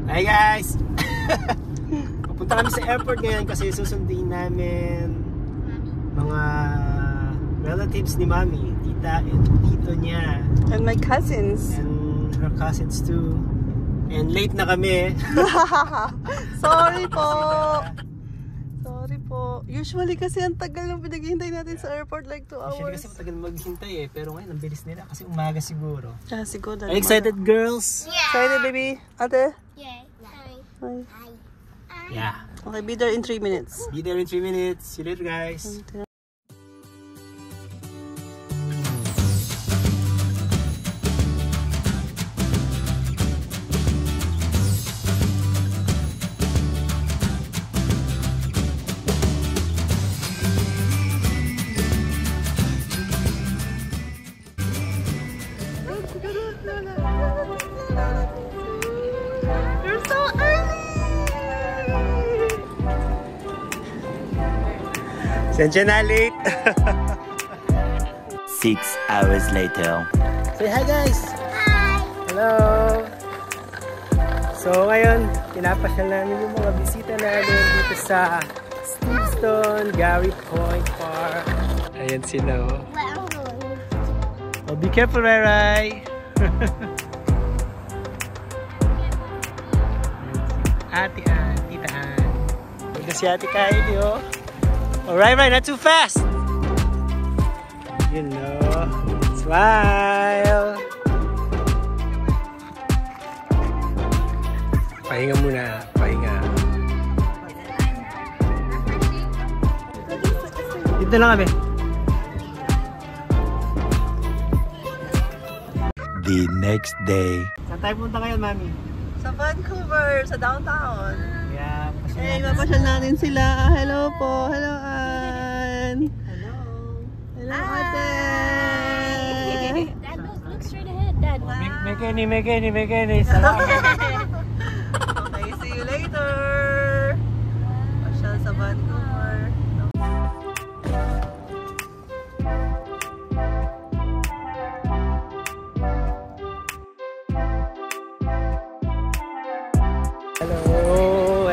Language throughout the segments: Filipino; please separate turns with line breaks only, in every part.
Hi guys! Pupunta kami sa airport ngayon kasi susundin namin mga relatives ni Mami, tita and tito niya.
And my cousins.
And her cousins too. And late na kami.
Sorry po. Sorry po. Usually kasi ang tagal ng pinaghihintay natin sa airport, like 2 hours.
Usually kasi matagal maghintay eh, pero ngayon ang bilis nila kasi umaga siguro.
Siguro.
Are you excited, girls?
Yeah.
Excited, baby? Ate?
Yay.
Hi.
Yeah.
Okay, be there in 3 minutes.
Be there in 3 minutes. See you later, guys.
You're so early!
Sensya na late.
6 hours later.
Say hi, guys.
Hi.
Hello. So ngayon, pinapasyal namin yung mga bisita namin dito sa Steveston, Gary Point Park. Ayan sila. Oh.
Where I'm going.
Oh, be careful, Rai. Ate Ann, Tita Ann. Ito si Ate Kylie, oh. Oh, Rai, not too fast. You know. Smile. Pahinga muna. Pahinga. Dito lang kami.
The next day.
Saan tayo punta ngayon, Mami?
Sa Vancouver, sa downtown.
Yeah,
Hey, mapasyal natin sila. Hello po. Hello, Ann.
Hello.
Hello, Ate.
Dad, look straight ahead, Dad.
Make any. Salamat.
Okay, see you later. Pasyal sa Vancouver.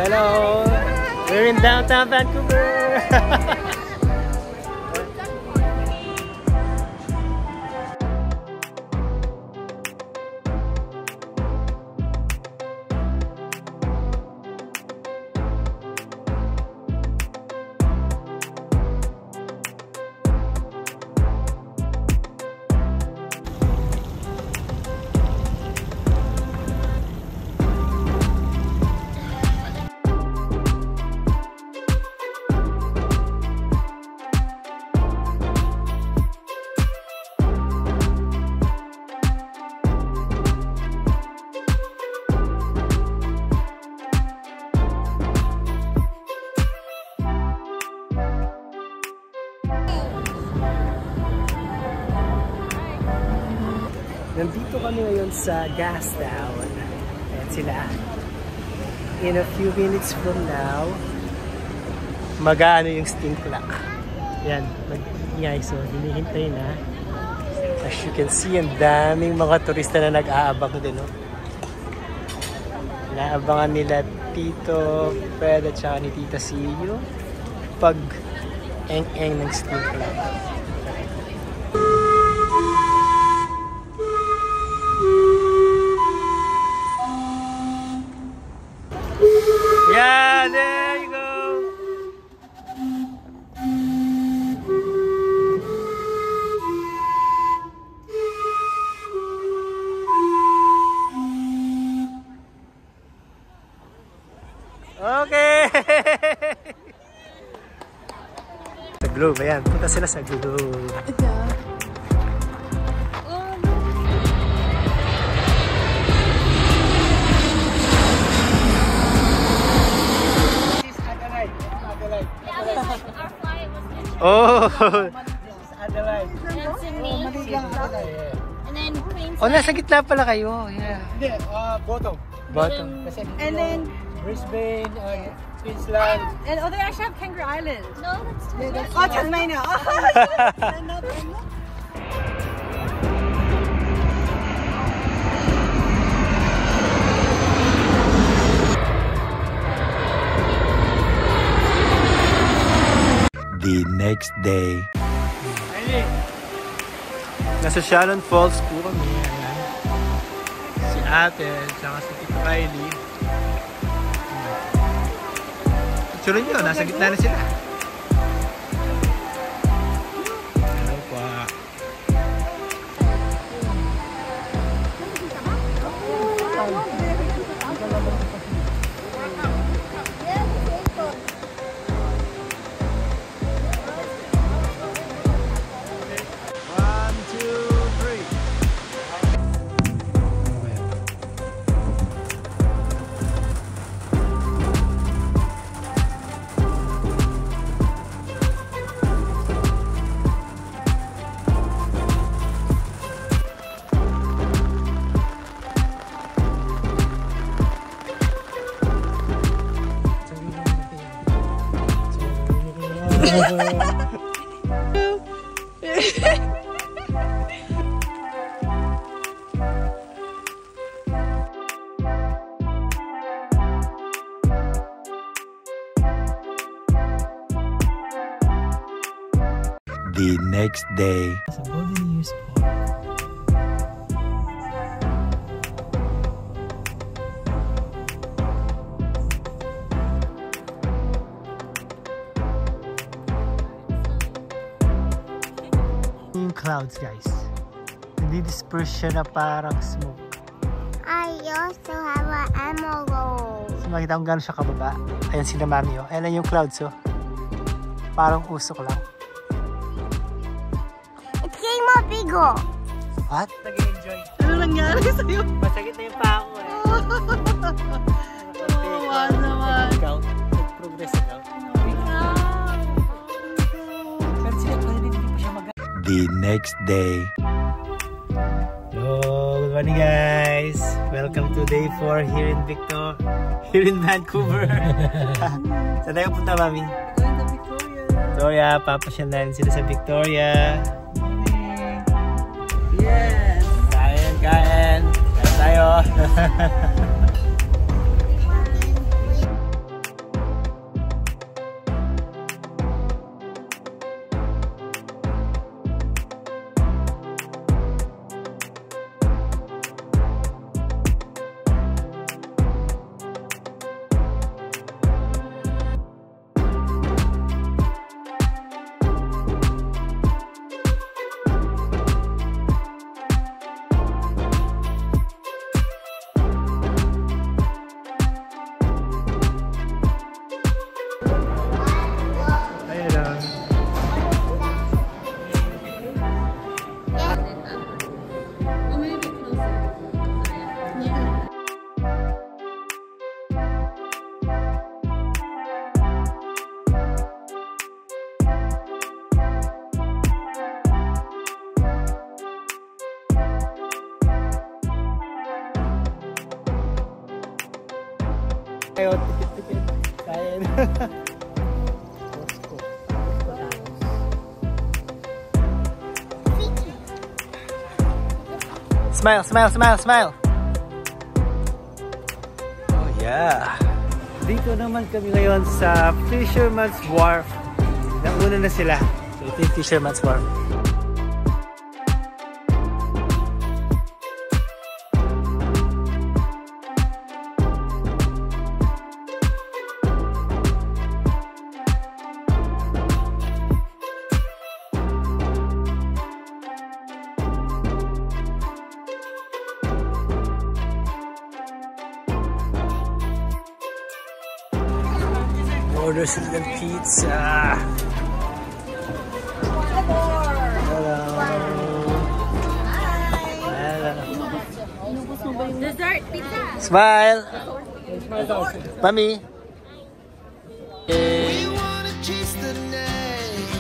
Hello. We're in downtown Vancouver. Nandito kami ngayon sa Gastown. Ayan sila. In a few minutes from now, mag-aano yung steam clock. Yan, mag-ingay. So, hinihintay na. As you can see, ang daming mga turista na nag-aabang din. No? Naabangan nila Tito Fred at saka ni Tita Siyo pag eng-eng ng steam clock. Yeah, there you go. Okay. Sa Globe, ayan. Punta sila sa Globe. Oh!
And then Queensland.
Oh, nasa gitna pala kayo. Yeah.
Hindi, bottom.
Bottom.
And then Brisbane, Queensland.
And they actually have Kangaroo Island.
No, that's
Oh, Tasmania.
The next day.
Nasa Shannon Falls po kami. Ayan. Si ate, saka si Tito Kylie. Picture nyo, nasa gitna na sila. Hello po.
The next day.
Sa Golden Years po. Yung clouds guys. Nadi-disperse siya na parang smoke.
I also have an emerald.
So makita kung gano'n siya kababa. Ayan sila mami oh. Ayan lang yung clouds oh. Parang usok lang.
It came up bigger.
What? Nag-enjoy.
Ano nangyari sa'yo?
Masakit na yung paa ko eh.
Oo naman.
Nag-progress ako. Pero sila pa hindi pa siya
The next day.
Hello, good morning guys. Welcome to day 4 here in Vancouver. Saan tayo punta, mami?
Going to Victoria.
Victoria, papasyalan sila sa Victoria.
Yes.
Kain. Kain tayo. Kayo, tipid-tipid. Kain. Smile, smile, smile, smile. Oh yeah. Dito naman kami ngayon sa Fisherman's Wharf. Nauna na sila. So ito yung Fisherman's Wharf. Order some little pizza. Hello. Hello.
Dessert pizza.
Smile. Mami.
We wanna chase the night,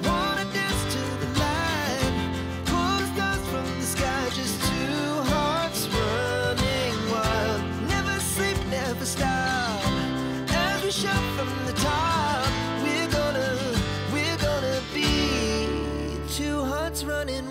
wanna dance to the light, pull stars from the sky, just two hearts running wild. Never sleep, never stop, as we shout from the top. We're gonna be two hearts running